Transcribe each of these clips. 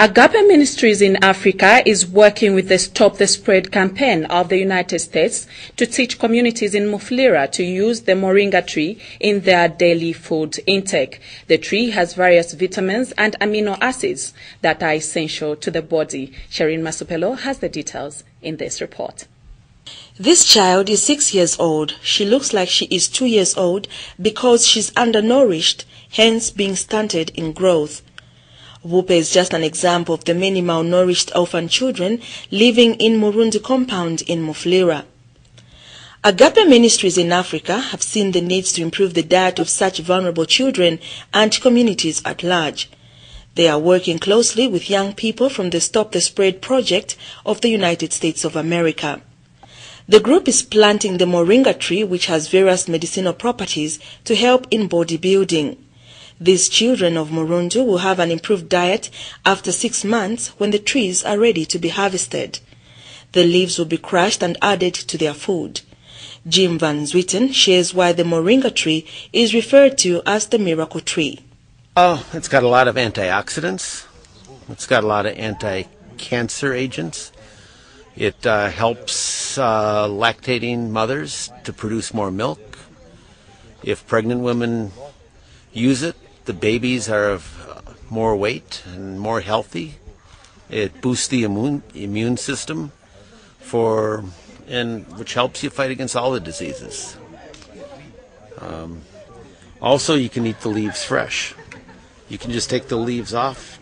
Agape Ministries in Africa is working with the Stop the Spread campaign of the United States to teach communities in Mufulira to use the moringa tree in their daily food intake. The tree has various vitamins and amino acids that are essential to the body. Shireen Masupelo has the details in this report. This child is 6 years old. She looks like she is 2 years old because she's undernourished, hence being stunted in growth. Wupe is just an example of the many malnourished orphan children living in Murundi compound in Mufulira. Agape Ministries in Africa have seen the needs to improve the diet of such vulnerable children and communities at large. They are working closely with young people from the Stop the Spread project of the United States of America. The group is planting the moringa tree, which has various medicinal properties to help in bodybuilding. These children of Murundi will have an improved diet after 6 months when the trees are ready to be harvested. The leaves will be crushed and added to their food. Jim Van Zwieten shares why the moringa tree is referred to as the miracle tree. It's got a lot of antioxidants. It's got a lot of anti-cancer agents. It helps lactating mothers to produce more milk. If pregnant women use it, the babies are of more weight and more healthy. It boosts the immune system which helps you fight against all the diseases. Also, you can eat the leaves fresh. You can just take the leaves off,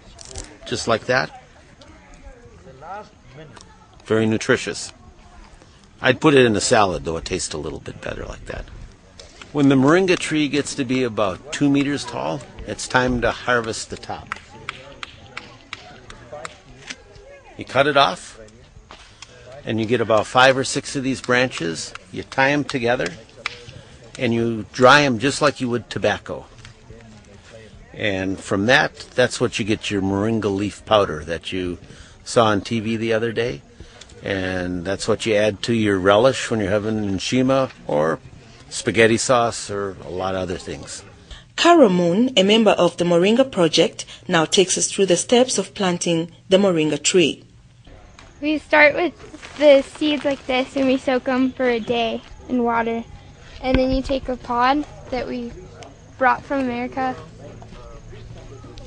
just like that. Very nutritious. I'd put it in a salad, though it tastes a little bit better like that. When the moringa tree gets to be about 2 meters tall, it's time to harvest the top. You cut it off, and you get about 5 or 6 of these branches. You tie them together, and you dry them just like you would tobacco. And from that's what you get your moringa leaf powder that you saw on TV the other day. And that's what you add to your relish when you're having nshima or spaghetti sauce or a lot of other things. Carol Moon, a member of the Moringa project, now takes us through the steps of planting the moringa tree. We start with the seeds like this and we soak them for a day in water. And then you take a pod that we brought from America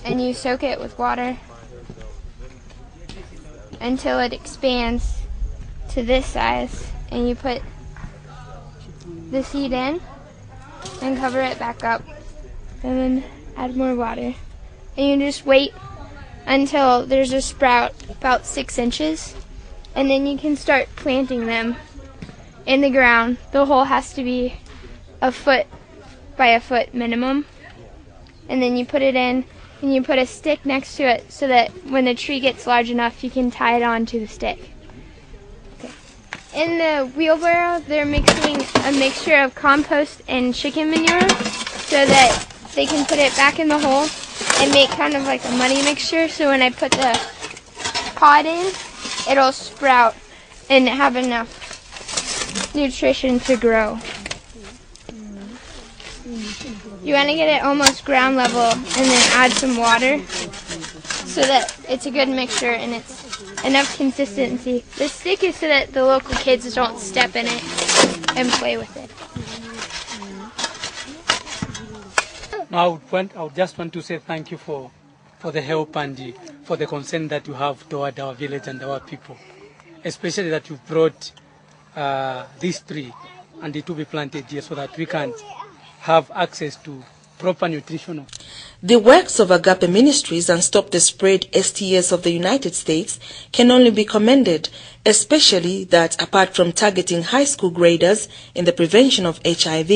and you soak it with water until it expands to this size, and you put the seed in and cover it back up and then add more water, and you just wait until there's a sprout about 6 inches, and then you can start planting them in the ground. The hole has to be 1 foot by 1 foot minimum, and then you put it in and you put a stick next to it so that when the tree gets large enough you can tie it on to the stick. In the wheelbarrow, they're mixing a mixture of compost and chicken manure so that they can put it back in the hole and make kind of like a muddy mixture, so when I put the pod in, it'll sprout and have enough nutrition to grow. You want to get it almost ground level and then add some water so that it's a good mixture and it's enough consistency. The stick is so that the local kids don't step in it and play with it. I would just want to say thank you for the help and for the concern that you have toward our village and our people, especially that you brought this tree and it will be planted here so that we can have access to proper nutrition. The works of Agape Ministries and Stop the Spread STS of the United States can only be commended, especially that apart from targeting high school graders in the prevention of HIV,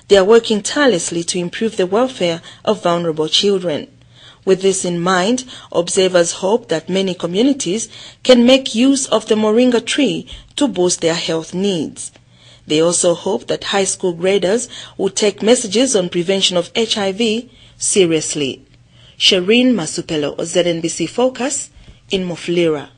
they are working tirelessly to improve the welfare of vulnerable children. With this in mind, observers hope that many communities can make use of the moringa tree to boost their health needs. They also hope that high school graders will take messages on prevention of HIV seriously. Shireen Masupelo, ZNBC Focus in Mufulira.